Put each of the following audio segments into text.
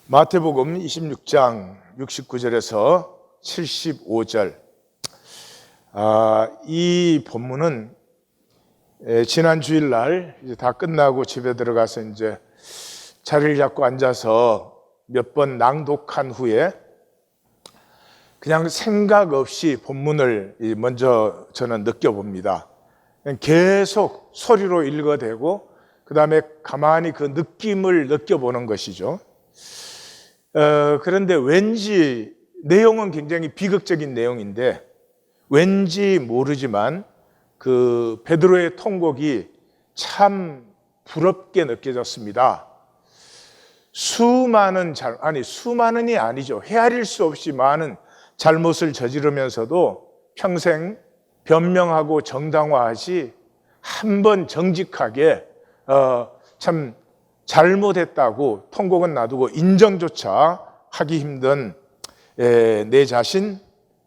마태복음 26장 69절에서 75절. 이 본문은 지난 주일날 이제 다 끝나고 집에 들어가서 이제 자리를 잡고 앉아서 몇 번 낭독한 후에 그냥 생각 없이 본문을 먼저 저는 느껴봅니다. 계속 소리로 읽어대고 그 다음에 가만히 그 느낌을 느껴보는 것이죠. 그런데 왠지 내용은 굉장히 비극적인 내용인데 왠지 모르지만 그 베드로의 통곡이 참 부럽게 느껴졌습니다. 수많은이 아니죠. 헤아릴 수 없이 많은 잘못을 저지르면서도 평생 변명하고 정당화하지 한 번 정직하게 참 잘못했다고 통곡은 놔두고 인정조차 하기 힘든 내 자신,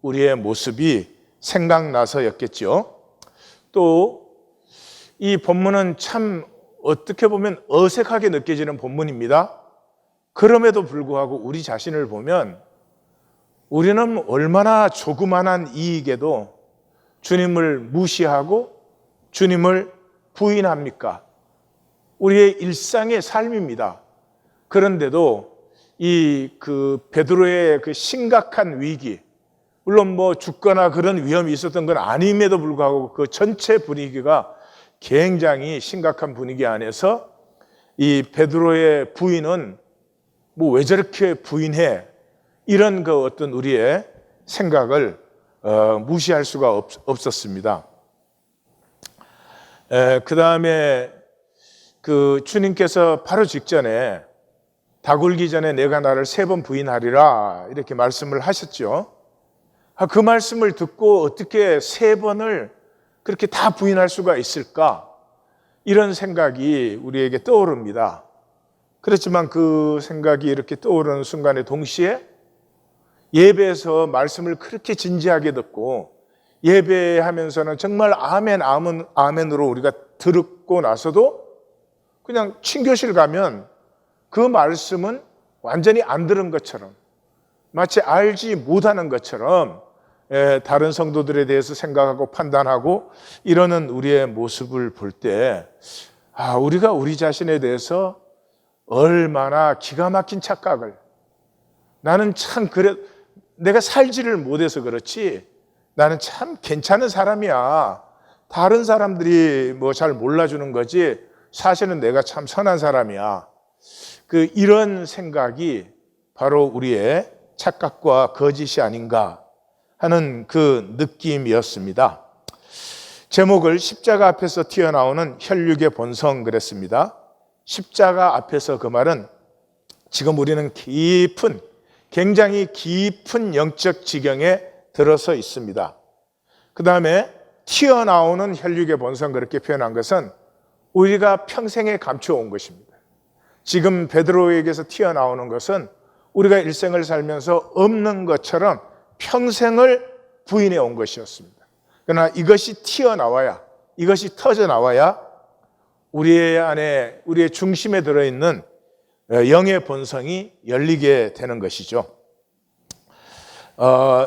우리의 모습이 생각나서였겠죠. 또 이 본문은 참 어떻게 보면 어색하게 느껴지는 본문입니다. 그럼에도 불구하고 우리 자신을 보면 우리는 얼마나 조그만한 이익에도 주님을 무시하고 주님을 부인합니까? 우리의 일상의 삶입니다. 그런데도 그 베드로의 그 심각한 위기, 물론 뭐 죽거나 그런 위험이 있었던 건 아님에도 불구하고 그 전체 분위기가 굉장히 심각한 분위기 안에서 이 베드로의 부인은 뭐 왜 저렇게 부인해? 이런 그 어떤 우리의 생각을 무시할 수가 없었습니다. 그 다음에 그 주님께서 바로 직전에 닭 울기 전에 내가 나를 3번 부인하리라 이렇게 말씀을 하셨죠. 그 말씀을 듣고 어떻게 3번을 그렇게 다 부인할 수가 있을까? 이런 생각이 우리에게 떠오릅니다. 그렇지만 그 생각이 이렇게 떠오르는 순간에 동시에 예배에서 말씀을 그렇게 진지하게 듣고 예배하면서는 정말 아멘, 아멘으로 우리가 듣고 나서도 그냥 친교실 가면 그 말씀은 완전히 안 들은 것처럼 마치 알지 못하는 것처럼 다른 성도들에 대해서 생각하고 판단하고 이러는 우리의 모습을 볼 때 우리가 우리 자신에 대해서 얼마나 기가 막힌 착각을 나는 참 그래 내가 살지를 못해서 그렇지 나는 참 괜찮은 사람이야. 다른 사람들이 뭐 잘 몰라주는 거지 사실은 내가 참 선한 사람이야. 이런 생각이 바로 우리의 착각과 거짓이 아닌가 하는 그 느낌이었습니다. 제목을 십자가 앞에서 튀어나오는 혈육의 본성 그랬습니다. 십자가 앞에서 그 말은 지금 우리는 굉장히 깊은 영적 지경에 들어서 있습니다. 그 다음에 튀어나오는 혈육의 본성 그렇게 표현한 것은 우리가 평생에 감춰온 것입니다. 지금 베드로에게서 튀어나오는 것은 우리가 일생을 살면서 없는 것처럼 평생을 부인해 온 것이었습니다. 그러나 이것이 튀어나와야, 이것이 터져나와야 우리의 안에, 우리의 중심에 들어있는 영의 본성이 열리게 되는 것이죠.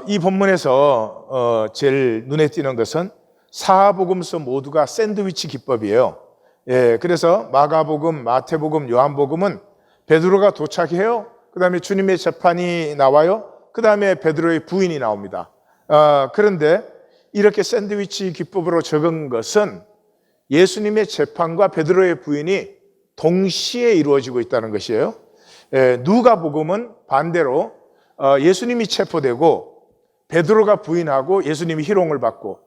이 본문에서 제일 눈에 띄는 것은 사복음서 모두가 샌드위치 기법이에요. 그래서 마가복음, 마태복음, 요한복음은 베드로가 도착해요. 그 다음에 주님의 재판이 나와요. 그 다음에 베드로의 부인이 나옵니다. 그런데 이렇게 샌드위치 기법으로 적은 것은 예수님의 재판과 베드로의 부인이 동시에 이루어지고 있다는 것이에요. 누가복음은 반대로 예수님이 체포되고 베드로가 부인하고 예수님이 희롱을 받고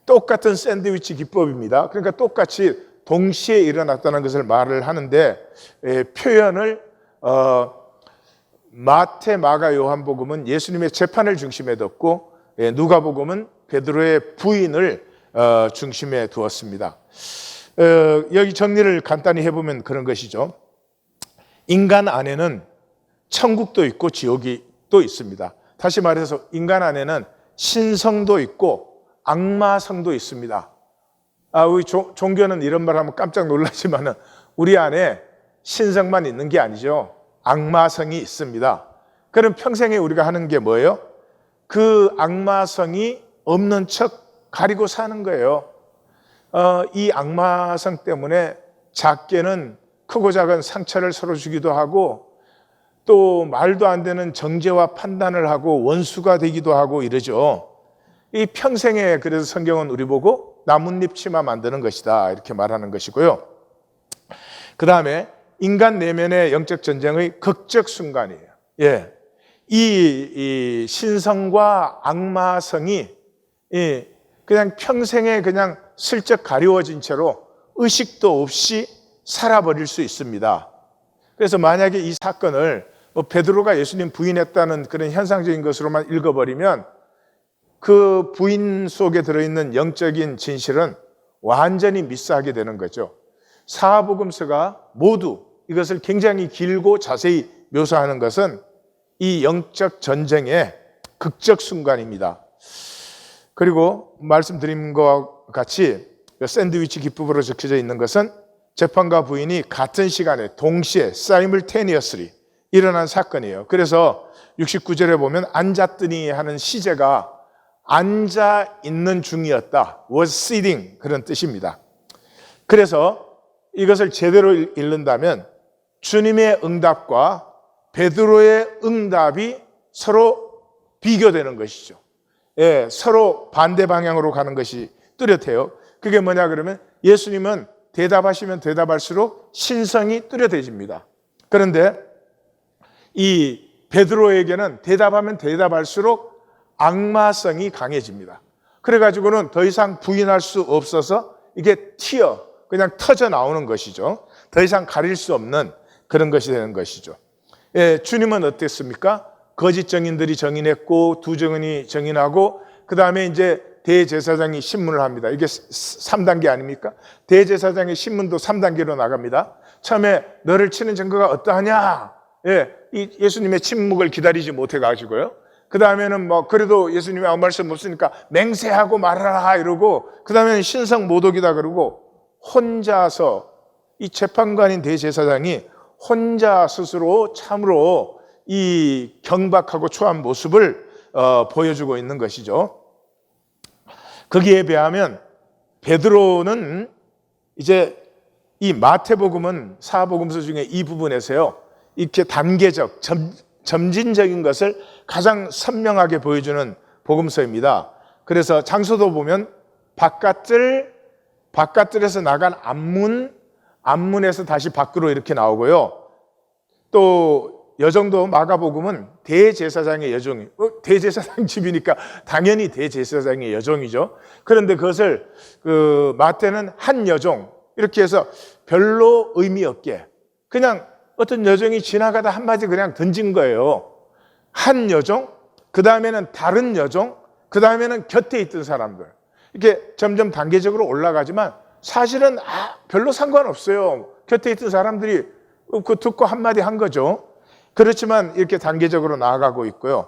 똑같은 샌드위치 기법입니다. 그러니까 똑같이 동시에 일어났다는 것을 말을 하는데 표현을 마태, 마가, 요한복음은 예수님의 재판을 중심에 뒀고 누가복음은 베드로의 부인을 중심에 두었습니다. 여기 정리를 간단히 해보면 그런 것이죠. 인간 안에는 천국도 있고 지옥이 또 있습니다. 다시 말해서 인간 안에는 신성도 있고 악마성도 있습니다. 우리 종교는 이런 말 하면 깜짝 놀라지만 우리 안에 신성만 있는 게 아니죠. 악마성이 있습니다. 그럼 평생에 우리가 하는 게 뭐예요? 그 악마성이 없는 척 가리고 사는 거예요. 이 악마성 때문에 작게는 크고 작은 상처를 서로 주기도 하고 또 말도 안 되는 정죄와 판단을 하고 원수가 되기도 하고 이러죠. 이 평생에 그래서 성경은 우리 보고 나뭇잎 치마 만드는 것이다 이렇게 말하는 것이고요. 그 다음에 인간 내면의 영적 전쟁의 극적 순간이에요. 예, 이 신성과 악마성이 그냥 평생에 그냥 슬쩍 가리워진 채로 의식도 없이 살아버릴 수 있습니다. 그래서 만약에 이 사건을 베드로가 예수님 부인했다는 그런 현상적인 것으로만 읽어버리면 그 부인 속에 들어있는 영적인 진실은 완전히 미스하게 되는 거죠. 사복음서가 모두 이것을 굉장히 길고 자세히 묘사하는 것은 이 영적 전쟁의 극적 순간입니다. 그리고 말씀드린 것과 같이 샌드위치 기법으로 적혀져 있는 것은 재판과 부인이 같은 시간에 동시에 simultaneously 일어난 사건이에요. 그래서 69절에 보면 앉았더니 하는 시제가 앉아 있는 중이었다. was sitting 그런 뜻입니다. 그래서 이것을 제대로 읽는다면 주님의 응답과 베드로의 응답이 서로 비교되는 것이죠. 예, 서로 반대 방향으로 가는 것이 뚜렷해요. 그게 뭐냐 그러면 예수님은 대답하시면 대답할수록 신성이 뚜렷해집니다. 그런데 이 베드로에게는 대답하면 대답할수록 악마성이 강해집니다. 그래가지고는 더 이상 부인할 수 없어서 이게 그냥 터져 나오는 것이죠. 더 이상 가릴 수 없는 그런 것이 되는 것이죠. 예, 주님은 어땠습니까? 거짓 증인들이 증인했고 두 증인이 증인하고 그 다음에 이제 대제사장이 신문을 합니다. 이게 3단계 아닙니까? 대제사장의 신문도 3단계로 나갑니다. 처음에 너를 치는 증거가 어떠하냐? 예, 예수님의 침묵을 기다리지 못해가지고요. 그 다음에는 그래도 예수님이 아무 말씀 없으니까 맹세하고 말하라 이러고 그 다음에는 신성 모독이다 그러고 혼자서 이 재판관인 대제사장이 혼자 스스로 참으로 이 경박하고 초한 모습을 보여주고 있는 것이죠. 거기에 비하면 베드로는 이제 이 마태복음은 사복음서 중에 이 부분에서요 이렇게 단계적 점진적인 것을 가장 선명하게 보여주는 복음서입니다. 그래서 장소도 보면 바깥들에서 나간 앞문에서 다시 밖으로 이렇게 나오고요. 또 여정도 마가복음은 대제사장의 여정이 대제사장 집이니까 당연히 대제사장의 여정이죠. 그런데 그것을 마태는 한 여정 이렇게 해서 별로 의미 없게 그냥 어떤 여정이 지나가다 한마디 그냥 던진 거예요. 한 여정, 그 다음에는 다른 여정, 그 다음에는 곁에 있던 사람들 이렇게 점점 단계적으로 올라가지만 사실은 별로 상관없어요. 곁에 있던 사람들이 그 듣고 한마디 한 거죠. 그렇지만 이렇게 단계적으로 나아가고 있고요.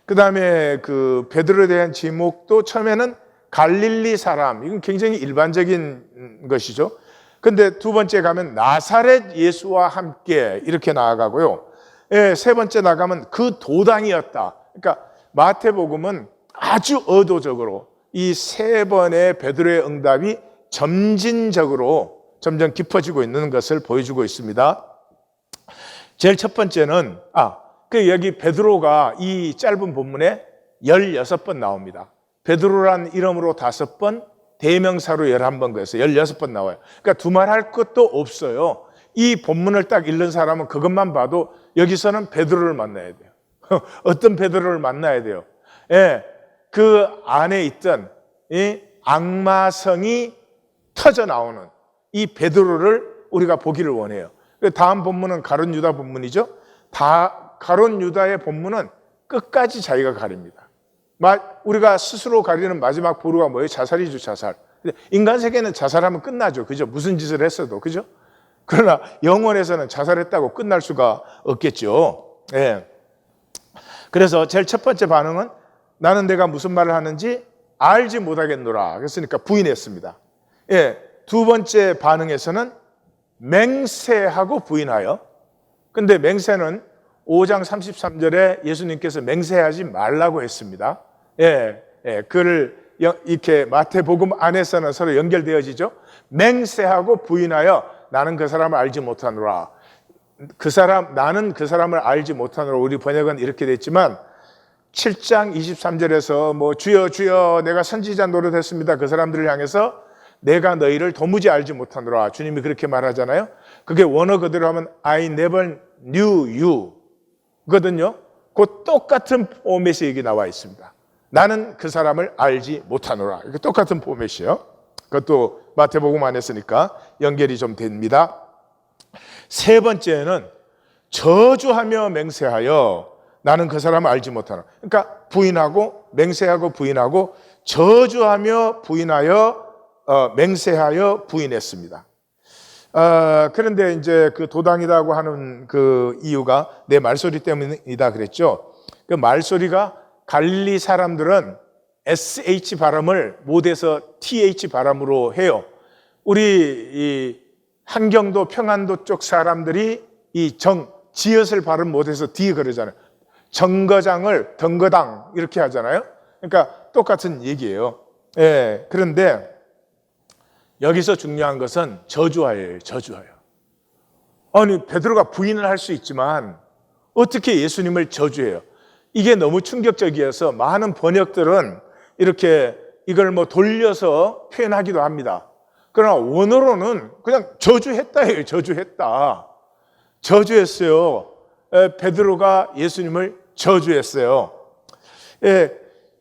그 다음에 그 베드로에 대한 지목도 처음에는 갈릴리 사람, 이건 굉장히 일반적인 것이죠. 근데 두 번째 가면 나사렛 예수와 함께 이렇게 나아가고요. 예, 세 번째 나가면 그 도당이었다. 그러니까 마태복음은 아주 의도적으로 이 세 번의 베드로의 응답이 점진적으로 점점 깊어지고 있는 것을 보여주고 있습니다. 제일 첫 번째는 여기 베드로가 이 짧은 본문에 16번 나옵니다. 베드로란 이름으로 5번, 대명사로 11번 그래서 16번 나와요. 그러니까 두말할 것도 없어요. 이 본문을 딱 읽는 사람은 그것만 봐도 여기서는 베드로를 만나야 돼요. 어떤 베드로를 만나야 돼요? 예, 그 안에 있던 이 악마성이 터져 나오는 이 베드로를 우리가 보기를 원해요. 다음 본문은 가룟 유다 본문이죠. 가룟 유다의 본문은 끝까지 자기가 가립니다. 우리가 스스로 가리는 마지막 보루가 뭐예요? 자살이죠, 자살. 인간 세계는 자살하면 끝나죠. 그죠? 무슨 짓을 했어도. 그죠? 그러나 영혼에서는 자살했다고 끝날 수가 없겠죠. 예. 그래서 제일 첫 번째 반응은 나는 내가 무슨 말을 하는지 알지 못하겠노라. 그랬으니까 부인했습니다. 예. 두 번째 반응에서는 맹세하고 부인하여. 근데 맹세는 5장 33절에 예수님께서 맹세하지 말라고 했습니다. 그를 이렇게 마태복음 안에서는 서로 연결되어지죠. 맹세하고 부인하여 나는 그 사람을 알지 못하노라. 나는 그 사람을 알지 못하노라. 우리 번역은 이렇게 됐지만 7장 23절에서 뭐 주여 주여 내가 선지자 노릇했습니다. 그 사람들을 향해서 내가 너희를 도무지 알지 못하노라. 주님이 그렇게 말하잖아요. 그게 원어 그대로 하면 I never knew you 거든요. 그 똑같은 포맷이 여기 나와 있습니다. 나는 그 사람을 알지 못하노라. 이게 똑같은 포맷이에요. 그것도 마태복음 안에서니까 연결이 좀 됩니다. 세 번째는 저주하며 맹세하여 나는 그 사람을 알지 못하노라. 그러니까 부인하고 맹세하고 부인하고 저주하며 부인하여 맹세하여 부인했습니다. 그런데 이제 그 도당이라고 하는 그 이유가 내 말소리 때문이다 그랬죠. 그 말소리가 갈릴리 사람들은 SH 발음을 못해서 TH 발음으로 해요. 우리 이 한경도 평안도 쪽 사람들이 이 지읒을 발음 못해서 D 그러잖아요. 정거장을 덩거당 이렇게 하잖아요. 그러니까 똑같은 얘기예요. 그런데 여기서 중요한 것은 저주하여예요. 저주하여. 아니 베드로가 부인을 할 수 있지만 어떻게 예수님을 저주해요? 이게 너무 충격적이어서 많은 번역들은 이렇게 이걸 뭐 돌려서 표현하기도 합니다. 그러나 원어로는 그냥 저주했다예요. 저주했다. 저주했어요. 베드로가 예수님을 저주했어요.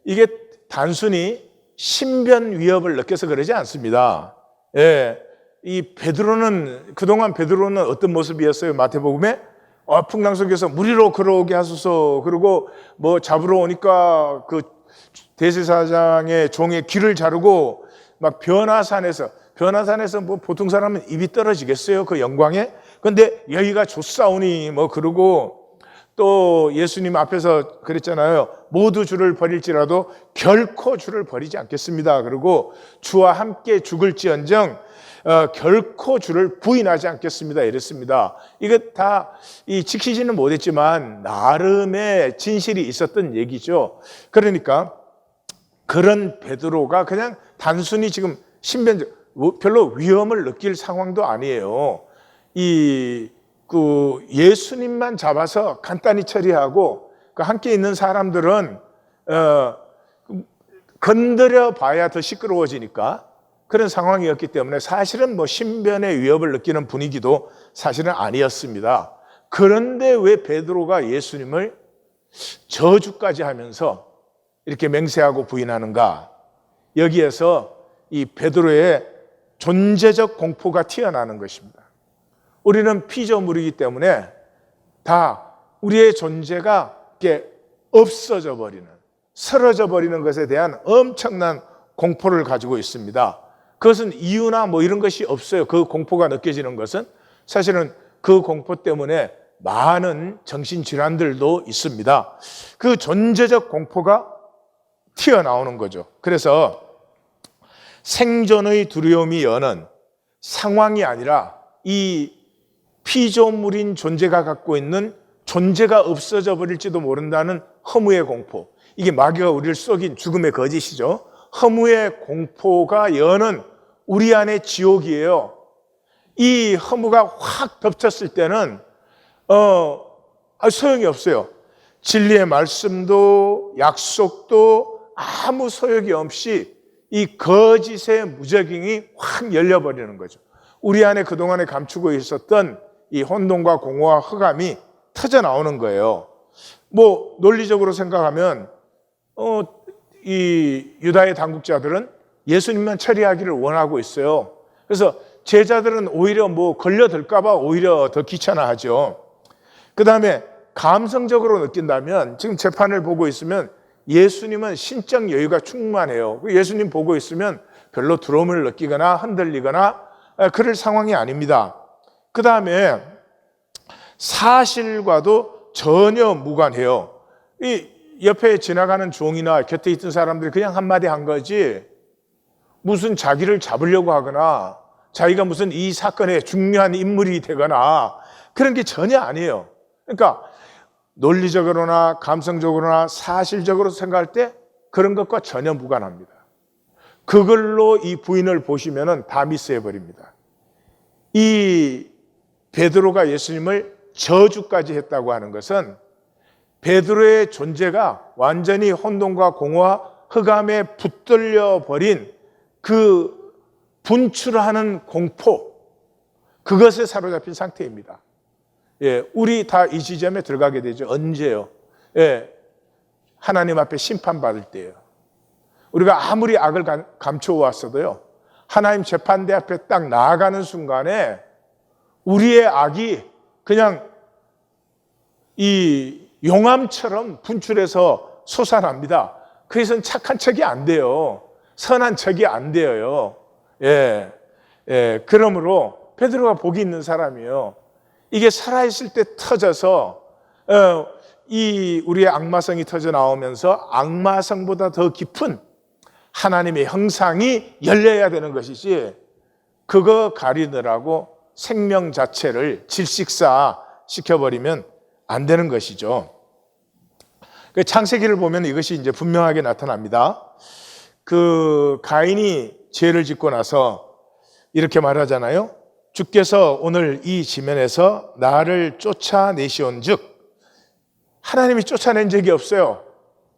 이게 단순히 신변 위협을 느껴서 그러지 않습니다. 이 베드로는 그동안 베드로는 어떤 모습이었어요? 마태복음에 풍랑속에서 무리로 걸어오게 하소서. 그리고 뭐 잡으러 오니까 그 대제사장의 종의 귀를 자르고 막 변화산에서 뭐 보통 사람은 입이 떨어지겠어요? 그 영광에. 근데 여기가 좋사오니 뭐 그러고 또 예수님 앞에서 그랬잖아요. 모두 주를 버릴지라도 결코 주를 버리지 않겠습니다. 그리고 주와 함께 죽을지언정 결코 주를 부인하지 않겠습니다. 이랬습니다. 이거 다 지키지는 못했지만 나름의 진실이 있었던 얘기죠. 그러니까 그런 베드로가 그냥 단순히 지금 신변적 별로 위험을 느낄 상황도 아니에요. 예수님만 잡아서 간단히 처리하고 그 함께 있는 사람들은 건드려 봐야 더 시끄러워지니까 그런 상황이었기 때문에 사실은 뭐 신변의 위협을 느끼는 분위기도 사실은 아니었습니다. 그런데 왜 베드로가 예수님을 저주까지 하면서 이렇게 맹세하고 부인하는가? 여기에서 이 베드로의 존재적 공포가 튀어나오는 것입니다. 우리는 피조물이기 때문에 다 우리의 존재가 이렇게 없어져 버리는, 사라져 버리는 것에 대한 엄청난 공포를 가지고 있습니다. 그것은 이유나 뭐 이런 것이 없어요. 그 공포가 느껴지는 것은 사실은 그 공포 때문에 많은 정신질환들도 있습니다. 그 존재적 공포가 튀어나오는 거죠. 그래서 생존의 두려움이 여는 상황이 아니라 이 피조물인 존재가 갖고 있는 존재가 없어져 버릴지도 모른다는 허무의 공포. 이게 마귀가 우리를 속인 죽음의 거짓이죠. 허무의 공포가 여는 우리 안의 지옥이에요. 이 허무가 확 덮쳤을 때는 소용이 없어요. 진리의 말씀도 약속도 아무 소용이 없이 이 거짓의 무적행이 확 열려버리는 거죠. 우리 안에 그동안에 감추고 있었던 이 혼돈과 공허와 흑암이 터져 나오는 거예요. 뭐 논리적으로 생각하면 이 유다의 당국자들은 예수님만 처리하기를 원하고 있어요. 그래서 제자들은 오히려 뭐 걸려들까 봐 오히려 더 귀찮아하죠. 그 다음에 감성적으로 느낀다면 지금 재판을 보고 있으면 예수님은 신적 여유가 충만해요. 예수님 보고 있으면 별로 두려움을 느끼거나 흔들리거나 그럴 상황이 아닙니다. 그 다음에 사실과도 전혀 무관해요. 이 옆에 지나가는 종이나 곁에 있던 사람들이 그냥 한마디 한 거지 무슨 자기를 잡으려고 하거나 자기가 무슨 이 사건의 중요한 인물이 되거나 그런 게 전혀 아니에요. 그러니까 논리적으로나 감성적으로나 사실적으로 생각할 때 그런 것과 전혀 무관합니다. 그걸로 이 부인을 보시면은 다 미스해버립니다. 이 베드로가 예수님을 저주까지 했다고 하는 것은 베드로의 존재가 완전히 혼돈과 공허와 흑암에 붙들려 버린 그 분출하는 공포, 그것에 사로잡힌 상태입니다. 예, 우리 다 이 지점에 들어가게 되죠. 언제요? 예, 하나님 앞에 심판받을 때예요. 우리가 아무리 악을 감춰왔어도요, 하나님 재판대 앞에 딱 나아가는 순간에 우리의 악이 그냥 이 용암처럼 분출해서 솟아납니다. 그래서는 착한 척이 안 돼요. 선한 척이 안 돼요. 예, 예, 그러므로 베드로가 복이 있는 사람이에요. 이게 살아있을 때 터져서 이 우리의 악마성이 터져 나오면서 악마성보다 더 깊은 하나님의 형상이 열려야 되는 것이지, 그거 가리느라고 생명 자체를 질식사 시켜버리면 안 되는 것이죠. 창세기를 보면 이것이 이제 분명하게 나타납니다. 그 가인이 죄를 짓고 나서 이렇게 말하잖아요. 주께서 오늘 이 지면에서 나를 쫓아내시온즉, 하나님이 쫓아낸 적이 없어요.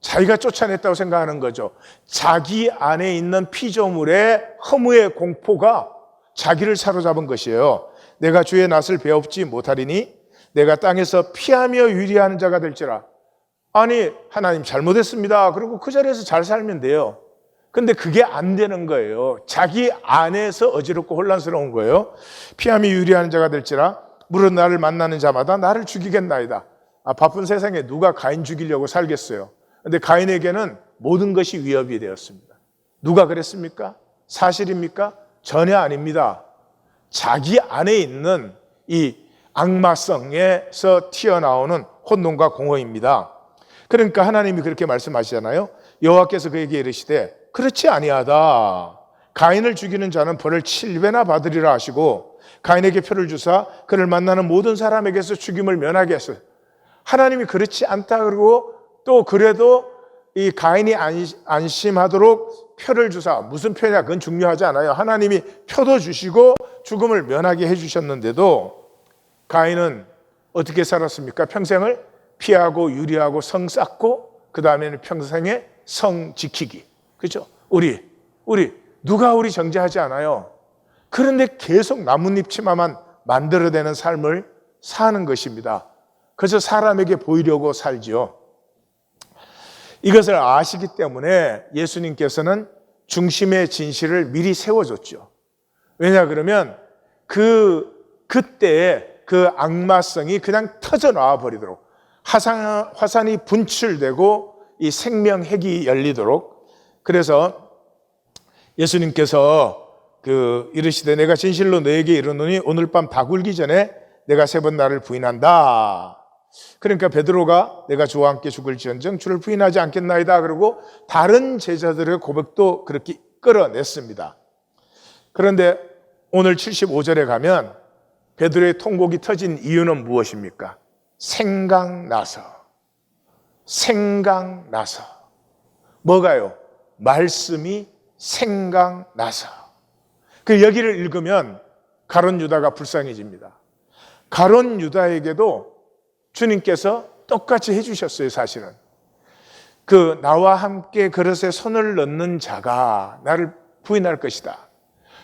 자기가 쫓아냈다고 생각하는 거죠. 자기 안에 있는 피조물의 허무의 공포가 자기를 사로잡은 것이에요. 내가 주의 낯을 배웁지 못하리니 내가 땅에서 피하며 유리하는 자가 될지라. 아니, 하나님 잘못했습니다. 그리고 그 자리에서 잘 살면 돼요. 근데 그게 안 되는 거예요. 자기 안에서 어지럽고 혼란스러운 거예요. 피하며 유리하는 자가 될지라. 물은 나를 만나는 자마다 나를 죽이겠나이다. 바쁜 세상에 누가 가인 죽이려고 살겠어요. 근데 가인에게는 모든 것이 위협이 되었습니다. 누가 그랬습니까? 사실입니까? 전혀 아닙니다. 자기 안에 있는 이 악마성에서 튀어나오는 혼돈과 공허입니다. 그러니까 하나님이 그렇게 말씀하시잖아요. 여호와께서 그에게 이르시되 그렇지 아니하다. 가인을 죽이는 자는 벌을 7배나 받으리라 하시고 가인에게 표를 주사 그를 만나는 모든 사람에게서 죽임을 면하게 했어요. 하나님이 그렇지 않다 그러고 또 그래도 이 가인이 안심하도록 표를 주사, 무슨 표냐 그건 중요하지 않아요. 하나님이 표도 주시고 죽음을 면하게 해주셨는데도 가인은 어떻게 살았습니까? 평생을 피하고 유리하고 성 쌓고 그 다음에는 평생에 성 지키기. 그렇죠? 우리 누가 우리 정죄하지 않아요. 그런데 계속 나뭇잎 치마만 만들어내는 삶을 사는 것입니다. 그래서 사람에게 보이려고 살지요. 이것을 아시기 때문에 예수님께서는 중심의 진실을 미리 세워줬죠. 왜냐 그러면 그때의 그 악마성이 그냥 터져 나와 버리도록, 화산이 분출되고 이 생명핵이 열리도록. 그래서 예수님께서 이르시되 내가 진실로 너에게 이르노니 오늘 밤 다 굴기 전에 내가 3번 나를 부인한다. 그러니까 베드로가 내가 주와 함께 죽을지언정 주를 부인하지 않겠나이다. 그리고 다른 제자들의 고백도 그렇게 끌어냈습니다. 그런데 오늘 75절에 가면 베드로의 통곡이 터진 이유는 무엇입니까? 생각나서. 뭐가요? 말씀이 생각나서. 그 여기를 읽으면 가룟 유다가 불쌍해집니다. 가룟 유다에게도 주님께서 똑같이 해주셨어요. 사실은 나와 함께 그릇에 손을 넣는 자가 나를 부인할 것이다.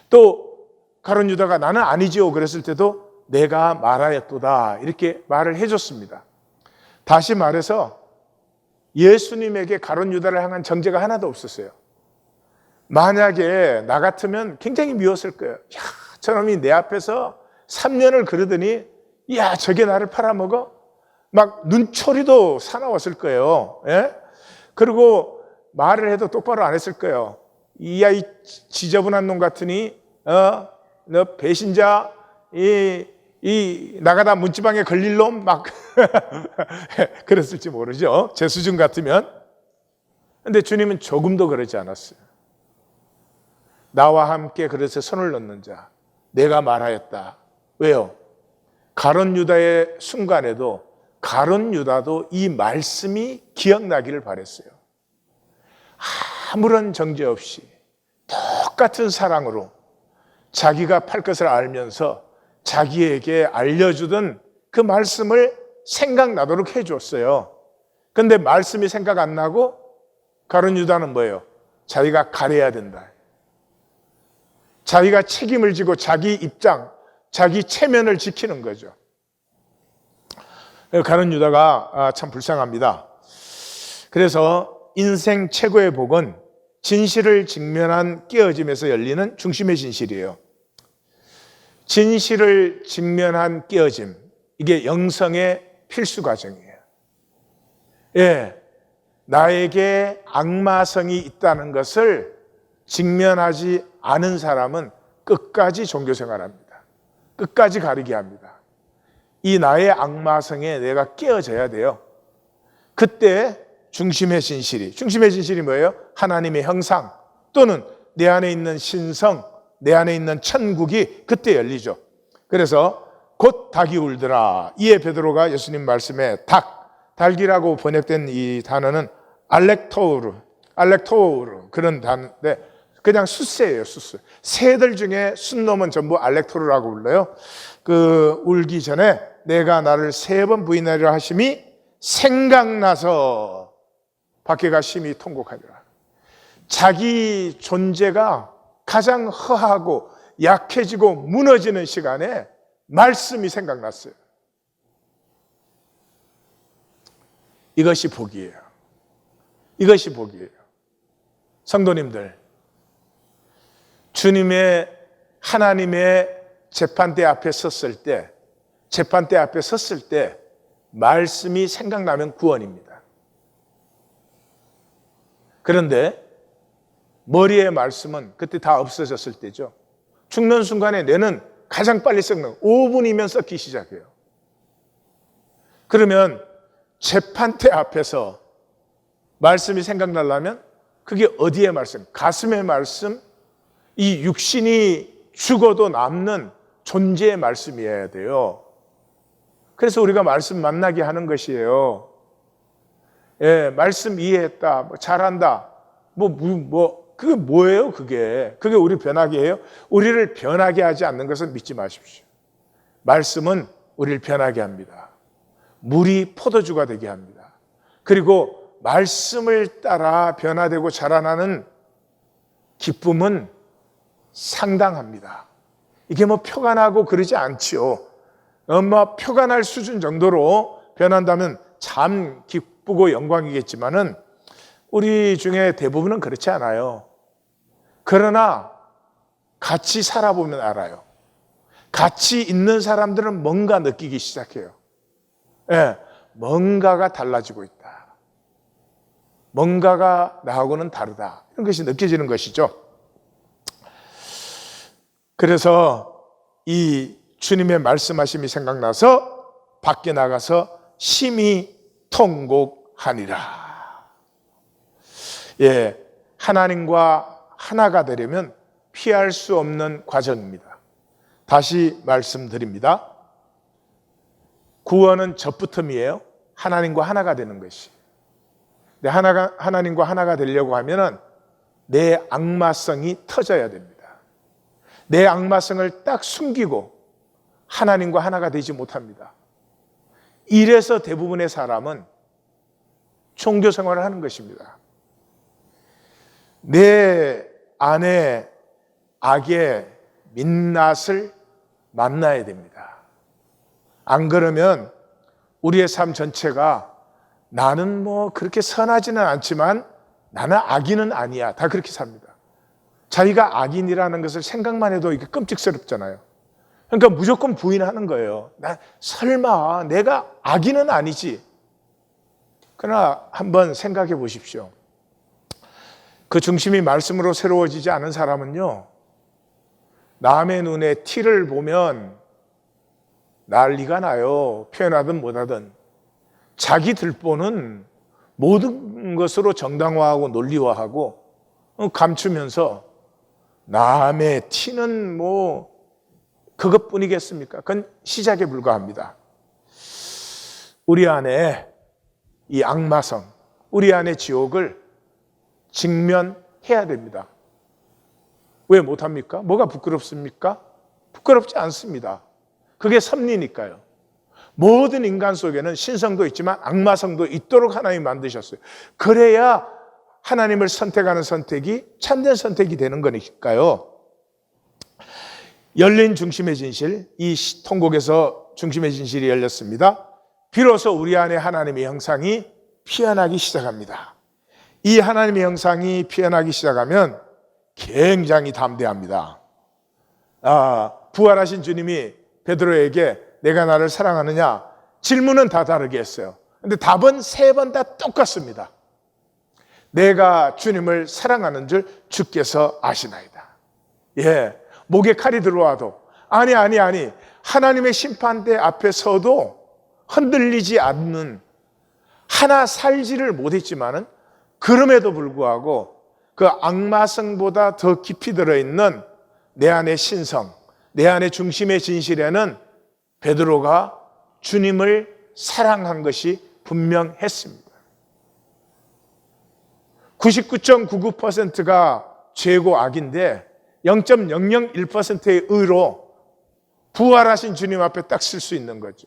또 가룟 유다가 나는 아니지요 그랬을 때도 내가 말하였도다 이렇게 말을 해줬습니다. 다시 말해서 예수님에게 가룟 유다를 향한 정죄가 하나도 없었어요. 만약에 나 같으면 굉장히 미웠을 거예요. 야, 저놈이 내 앞에서 3년을 그러더니 야, 저게 나를 팔아먹어? 막 눈초리도 사나웠을 거예요. 예? 그리고 말을 해도 똑바로 안 했을 거예요. 이 지저분한 놈 같으니 너 배신자, 나가다 문지방에 걸릴 놈 막 그랬을지 모르죠. 제 수준 같으면. 근데 주님은 조금도 그러지 않았어요. 나와 함께 그릇에 손을 넣는 자 내가 말하였다. 왜요? 가룟 유다의 순간에도 가룟 유다도 이 말씀이 기억나기를 바랬어요. 아무런 정죄 없이 똑같은 사랑으로 자기가 팔 것을 알면서 자기에게 알려주던 그 말씀을 생각나도록 해줬어요. 근데 말씀이 생각 안 나고 가룟 유다는 뭐예요? 자기가 가려야 된다. 자기가 책임을 지고 자기 입장, 자기 체면을 지키는 거죠. 가룟 유다가 참 불쌍합니다. 그래서 인생 최고의 복은 진실을 직면한 깨어짐에서 열리는 중심의 진실이에요. 진실을 직면한 깨어짐, 이게 영성의 필수 과정이에요. 예, 나에게 악마성이 있다는 것을 직면하지 않은 사람은 끝까지 종교생활합니다. 끝까지 가리게 합니다. 이 나의 악마성에 내가 깨어져야 돼요. 그때 중심의 진실이 뭐예요? 하나님의 형상 또는 내 안에 있는 신성, 내 안에 있는 천국이 그때 열리죠. 그래서 곧 닭이 울더라. 이에 베드로가 예수님 말씀에 닭이라고 번역된 이 단어는 알렉토우르 그런 단어인데 그냥 숫새예요, 숫새. 새들 중에 순놈은 전부 알렉토르라고 불러요. 그 울기 전에 내가 나를 3번 부인하리라 하심이 생각나서 밖에가 심히 통곡하리라. 자기 존재가 가장 허하고 약해지고 무너지는 시간에 말씀이 생각났어요. 이것이 복이에요. 이것이 복이에요. 성도님들, 하나님의 재판대 앞에 섰을 때 말씀이 생각나면 구원입니다. 그런데 머리의 말씀은 그때 다 없어졌을 때죠. 죽는 순간에 뇌는 가장 빨리 썩는 5분이면 썩기 시작해요. 그러면 재판대 앞에서 말씀이 생각나려면 그게 어디의 말씀? 가슴의 말씀? 이 육신이 죽어도 남는 존재의 말씀이어야 돼요. 그래서 우리가 말씀 만나게 하는 것이에요. 예, 말씀 이해했다, 잘한다, 그게 뭐예요, 그게 우리 변하게 해요? 우리를 변하게 하지 않는 것은 믿지 마십시오. 말씀은 우리를 변하게 합니다. 물이 포도주가 되게 합니다. 그리고 말씀을 따라 변화되고 자라나는 기쁨은 상당합니다. 이게 표가 나고 그러지 않지요. 표가 날 수준 정도로 변한다면 참 기쁘고 영광이겠지만은 우리 중에 대부분은 그렇지 않아요. 그러나 같이 살아보면 알아요. 같이 있는 사람들은 뭔가 느끼기 시작해요. 예, 뭔가가 달라지고 있다. 뭔가가 나하고는 다르다. 이런 것이 느껴지는 것이죠. 그래서 이 주님의 말씀하심이 생각나서 밖에 나가서 심히 통곡하니라. 예, 하나님과 하나가 되려면 피할 수 없는 과정입니다. 다시 말씀드립니다. 구원은 젖부텀이에요. 하나님과 하나가 되는 것이. 하나님과 하나가 되려고 하면은 내 악마성이 터져야 됩니다. 내 악마성을 딱 숨기고 하나님과 하나가 되지 못합니다. 이래서 대부분의 사람은 종교 생활을 하는 것입니다. 내 안에 악의 민낯을 만나야 됩니다. 안 그러면 우리의 삶 전체가 나는 그렇게 선하지는 않지만 나는 악인은 아니야. 다 그렇게 삽니다. 자기가 악인이라는 것을 생각만 해도 이게 끔찍스럽잖아요. 그러니까 무조건 부인하는 거예요. 설마 내가 악인은 아니지. 그러나 한번 생각해 보십시오. 그 중심이 말씀으로 새로워지지 않은 사람은요, 남의 눈에 티를 보면 난리가 나요. 표현하든 못하든. 자기 들보는 모든 것으로 정당화하고 논리화하고 감추면서 남의 티는 그것뿐이겠습니까? 그건 시작에 불과합니다. 우리 안에 이 악마성, 우리 안에 지옥을 직면해야 됩니다. 왜 못합니까? 뭐가 부끄럽습니까? 부끄럽지 않습니다. 그게 섭리니까요. 모든 인간 속에는 신성도 있지만 악마성도 있도록 하나님이 만드셨어요. 그래야 하나님을 선택하는 선택이 참된 선택이 되는 거니까요. 열린 중심의 진실, 이 통곡에서 중심의 진실이 열렸습니다. 비로소 우리 안에 하나님의 형상이 피어나기 시작합니다. 이 하나님의 형상이 피어나기 시작하면 굉장히 담대합니다. 부활하신 주님이 베드로에게 내가 나를 사랑하느냐? 질문은 다 다르게 했어요. 근데 답은 3번 다 똑같습니다. 내가 주님을 사랑하는 줄 주께서 아시나이다. 예, 목에 칼이 들어와도 아니 하나님의 심판대 앞에 서도 흔들리지 않는, 하나 살지를 못했지만은 그럼에도 불구하고 그 악마성보다 더 깊이 들어있는 내 안의 신성, 내 안의 중심의 진실에는 베드로가 주님을 사랑한 것이 분명했습니다. 99.99%가 죄고 악인데 0.001%의 의로 부활하신 주님 앞에 딱 설 수 있는 거죠.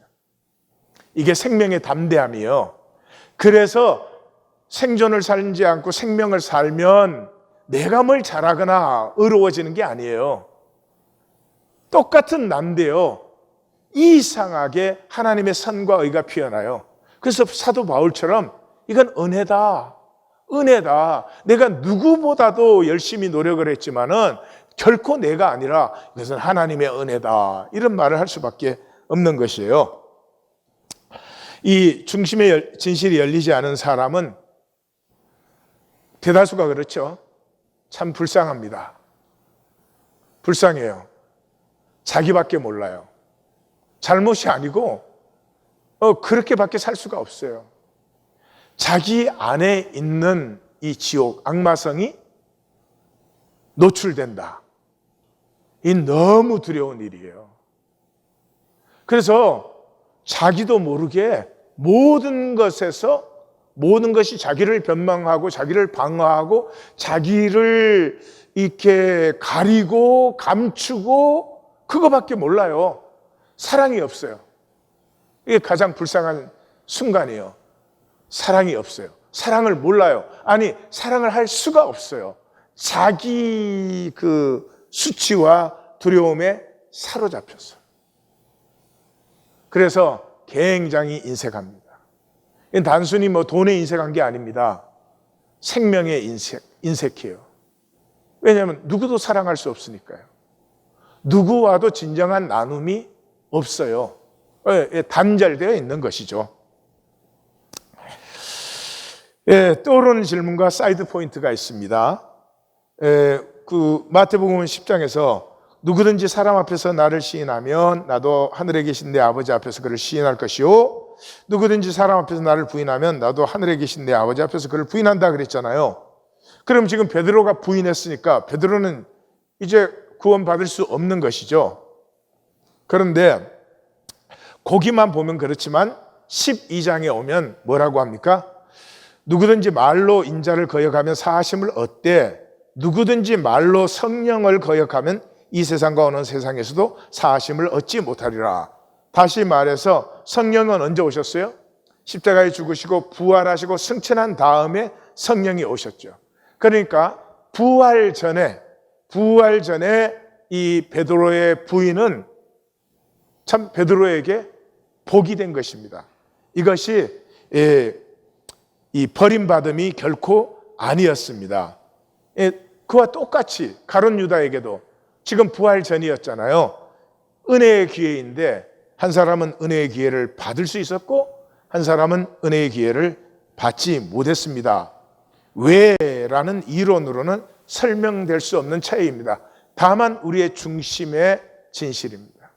이게 생명의 담대함이에요. 그래서 생존을 살지 않고 생명을 살면 내가 뭘 잘하거나 의로워지는 게 아니에요. 똑같은 난데요, 이상하게 하나님의 선과 의가 피어나요. 그래서 사도 바울처럼 이건 은혜다. 내가 누구보다도 열심히 노력을 했지만은 결코 내가 아니라 이것은 하나님의 은혜다. 이런 말을 할 수밖에 없는 것이에요. 이 중심의 진실이 열리지 않은 사람은 대다수가 그렇죠. 참 불쌍합니다. 불쌍해요. 자기밖에 몰라요. 잘못이 아니고 그렇게밖에 살 수가 없어요. 자기 안에 있는 이 지옥, 악마성이 노출된다. 이 너무 두려운 일이에요. 그래서 자기도 모르게 모든 것이 자기를 변망하고 자기를 방어하고 자기를 이렇게 가리고 감추고 그거밖에 몰라요. 사랑이 없어요. 이게 가장 불쌍한 순간이에요. 사랑이 없어요. 사랑을 몰라요. 아니, 사랑을 할 수가 없어요. 자기 그 수치와 두려움에 사로잡혔어요. 그래서 굉장히 인색합니다. 단순히 돈에 인색한 게 아닙니다. 생명에 인색해요. 왜냐하면 누구도 사랑할 수 없으니까요. 누구와도 진정한 나눔이 없어요. 단절되어 있는 것이죠. 떠오르는 질문과 사이드 포인트가 있습니다. 그 마태복음 10장에서 누구든지 사람 앞에서 나를 시인하면 나도 하늘에 계신 내 아버지 앞에서 그를 시인할 것이요, 누구든지 사람 앞에서 나를 부인하면 나도 하늘에 계신 내 아버지 앞에서 그를 부인한다 그랬잖아요. 그럼 지금 베드로가 부인했으니까 베드로는 이제 구원받을 수 없는 것이죠. 그런데 거기만 보면 그렇지만 12장에 오면 뭐라고 합니까? 누구든지 말로 인자를 거역하면 사하심을 얻되 누구든지 말로 성령을 거역하면 이 세상과 오는 세상에서도 사하심을 얻지 못하리라. 다시 말해서 성령은 언제 오셨어요? 십자가에 죽으시고 부활하시고 승천한 다음에 성령이 오셨죠. 그러니까 부활 전에 이 베드로의 부인은 참 베드로에게 복이 된 것입니다. 이것이 이 버림받음이 결코 아니었습니다. 그와 똑같이 가룟 유다에게도 지금 부활 전이었잖아요. 은혜의 기회인데 한 사람은 은혜의 기회를 받을 수 있었고 한 사람은 은혜의 기회를 받지 못했습니다. 왜라는 이론으로는 설명될 수 없는 차이입니다. 다만 우리의 중심의 진실입니다.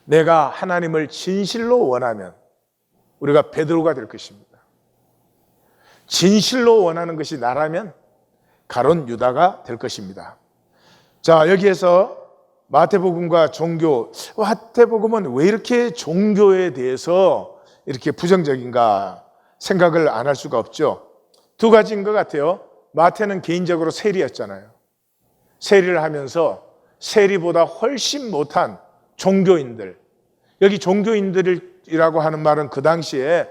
내가 하나님을 진실로 원하면 우리가 베드로가 될 것입니다. 진실로 원하는 것이 나라면 가룟 유다가 될 것입니다. 자, 여기에서 마태복음과 종교, 마태복음은 왜 이렇게 종교에 대해서 이렇게 부정적인가 생각을 안 할 수가 없죠. 두 가지인 것 같아요. 마태는 개인적으로 세리였잖아요. 세리를 하면서 세리보다 훨씬 못한 종교인들, 여기 종교인들이라고 하는 말은 그 당시에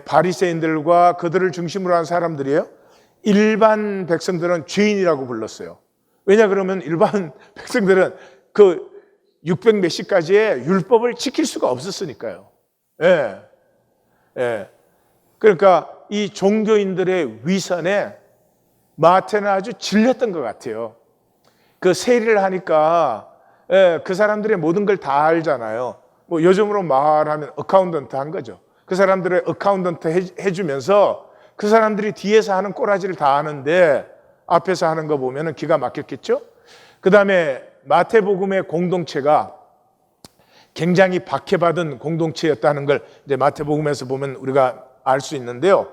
바리새인들과 그들을 중심으로 한 사람들이에요. 일반 백성들은 죄인이라고 불렀어요. 왜냐 그러면 일반 백성들은 그 600 몇십가지의 율법을 지킬 수가 없었으니까요. 예. 예. 그러니까 이 종교인들의 위선에 마태는 아주 질렸던 것 같아요. 그 세리를 하니까 그 사람들의 모든 걸 다 알잖아요. 뭐 요즘으로 말하면 어카운턴트 한 거죠. 그 사람들의 어카운턴트 해주면서 그 사람들이 뒤에서 하는 꼬라지를 다 아는데 앞에서 하는 거 보면 기가 막혔겠죠. 그 다음에 마태복음의 공동체가 굉장히 박해받은 공동체였다는 걸 이제 마태복음에서 보면 우리가 알 수 있는데요.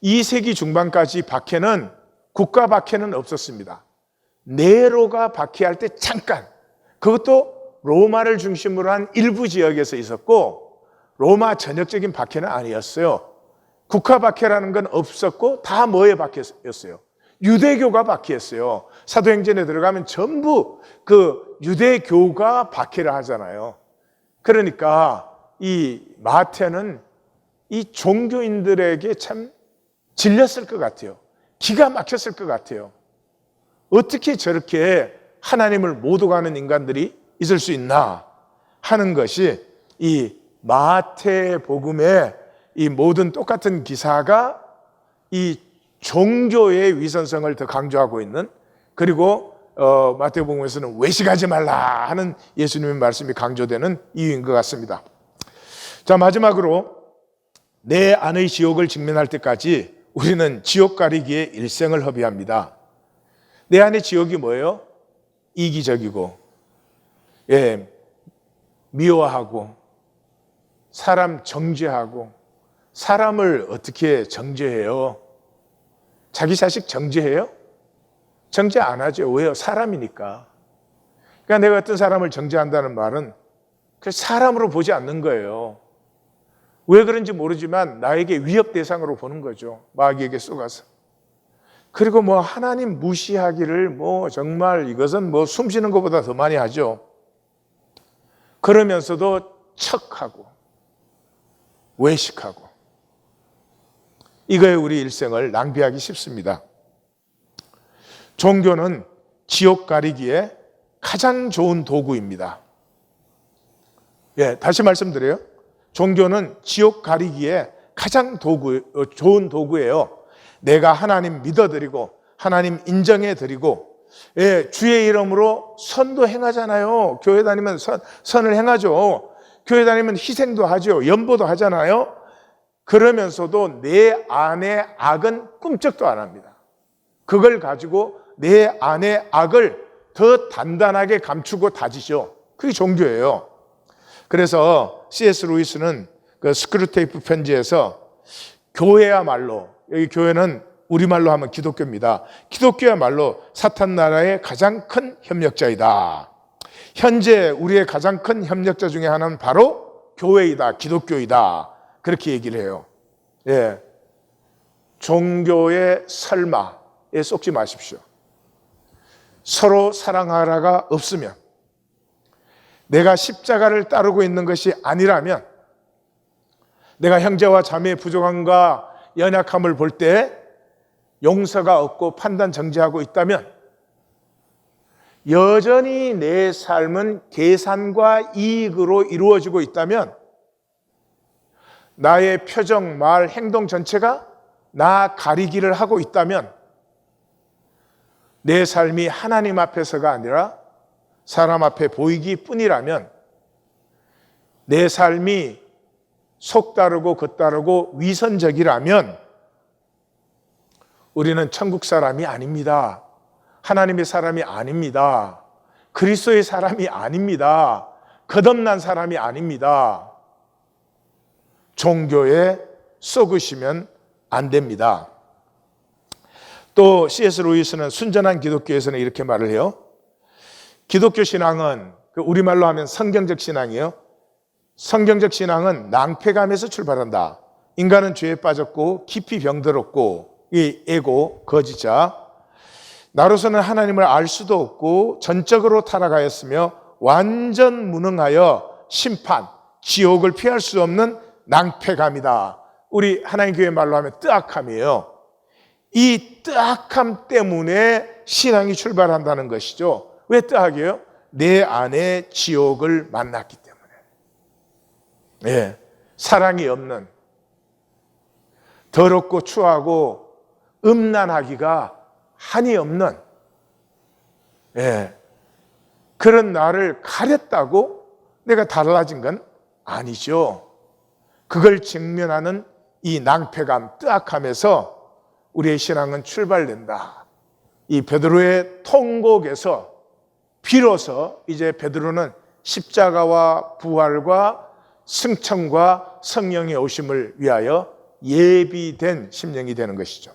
2세기 중반까지 박해는, 국가 박해는 없었습니다. 네로가 박해할 때 잠깐, 그것도 로마를 중심으로 한 일부 지역에서 있었고 로마 전역적인 박해는 아니었어요. 국가 박해라는 건 없었고 다 뭐에 박해였어요? 유대교가 박해했어요. 사도행전에 들어가면 전부 그 유대교가 박해를 하잖아요. 그러니까 이 마태는 이 종교인들에게 참 질렸을 것 같아요. 기가 막혔을 것 같아요. 어떻게 저렇게 하나님을 못 오가는 인간들이 있을 수 있나 하는 것이 이 마태복음의 이 모든 똑같은 기사가 이 종교의 위선성을 더 강조하고 있는, 그리고 마태복음에서는 외식하지 말라 하는 예수님의 말씀이 강조되는 이유인 것 같습니다. 자, 마지막으로 내 안의 지옥을 직면할 때까지 우리는 지옥 가리기에 일생을 허비합니다. 내 안의 지옥이 뭐예요? 이기적이고, 미워하고, 사람 정죄하고, 사람을 어떻게 정죄해요? 자기 자식 정죄해요? 정죄 안 하죠. 왜요? 사람이니까. 그러니까 내가 어떤 사람을 정죄한다는 말은 그 사람으로 보지 않는 거예요. 왜 그런지 모르지만 나에게 위협 대상으로 보는 거죠. 마귀에게 쏘가서. 그리고 뭐 하나님 무시하기를 뭐 정말 이것은 뭐 숨 쉬는 것보다 더 많이 하죠. 그러면서도 척하고 외식하고, 이거에 우리 일생을 낭비하기 쉽습니다. 종교는 지옥 가리기에 가장 좋은 도구입니다. 다시 말씀드려요. 종교는 지옥 가리기에 가장 좋은 도구예요. 내가 하나님 믿어드리고 하나님 인정해드리고, 주의 이름으로 선도 행하잖아요. 교회 다니면 선을 행하죠. 교회 다니면 희생도 하죠. 연보도 하잖아요. 그러면서도 내 안의 악은 꿈쩍도 안 합니다. 그걸 가지고 내 안의 악을 더 단단하게 감추고 다지죠. 그게 종교예요. 그래서 C.S. 루이스는 그 스크루테이프 편지에서 교회야말로, 여기 교회는 우리말로 하면 기독교입니다. 기독교야말로 사탄 나라의 가장 큰 협력자이다. 현재 우리의 가장 큰 협력자 중에 하나는 바로 교회이다, 기독교이다. 그렇게 얘기를 해요. 종교의 설마에 쏙지 마십시오. 서로 사랑하라가 없으면, 내가 십자가를 따르고 있는 것이 아니라면, 내가 형제와 자매의 부족함과 연약함을 볼 때 용서가 없고 판단 정지하고 있다면, 여전히 내 삶은 계산과 이익으로 이루어지고 있다면, 나의 표정, 말, 행동 전체가 나 가리기를 하고 있다면, 내 삶이 하나님 앞에서가 아니라 사람 앞에 보이기 뿐이라면, 내 삶이 속다르고 겉다르고 위선적이라면 우리는 천국 사람이 아닙니다. 하나님의 사람이 아닙니다. 그리스도의 사람이 아닙니다. 거듭난 사람이 아닙니다. 종교에 썩으시면 안 됩니다. 또 C.S. 루이스는 순전한 기독교에서는 이렇게 말을 해요. 기독교 신앙은 우리말로 하면 성경적 신앙이에요. 성경적 신앙은 낭패감에서 출발한다. 인간은 죄에 빠졌고 깊이 병들었고 이 에고, 거짓자, 나로서는 하나님을 알 수도 없고 전적으로 타락하였으며 완전 무능하여 심판, 지옥을 피할 수 없는 낭패감이다. 우리 하나님 교회 말로 하면 뜨악함이에요. 이 뜨악함 때문에 신앙이 출발한다는 것이죠. 왜 뜨악이에요? 내 안에 지옥을 만났기 때문에. 예, 사랑이 없는, 더럽고 추하고 음란하기가 한이 없는, 예, 그런 나를 가렸다고 내가 달라진 건 아니죠. 그걸 직면하는 이 낭패감, 뜨악함에서 우리의 신앙은 출발된다. 이 베드로의 통곡에서 비로소 이제 베드로는 십자가와 부활과 승천과 성령의 오심을 위하여 예비된 심령이 되는 것이죠.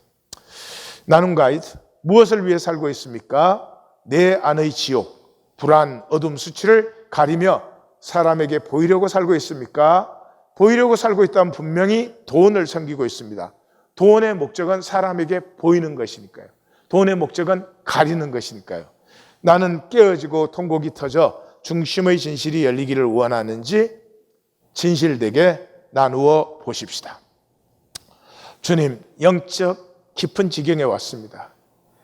나눔 가이드, 무엇을 위해 살고 있습니까? 내 안의 지옥, 불안, 어둠, 수치를 가리며 사람에게 보이려고 살고 있습니까? 보이려고 살고 있다면 분명히 돈을 섬기고 있습니다. 돈의 목적은 사람에게 보이는 것이니까요. 돈의 목적은 가리는 것이니까요. 나는 깨어지고 통곡이 터져 중심의 진실이 열리기를 원하는지 진실되게 나누어 보십시다. 주님, 영적 깊은 지경에 왔습니다.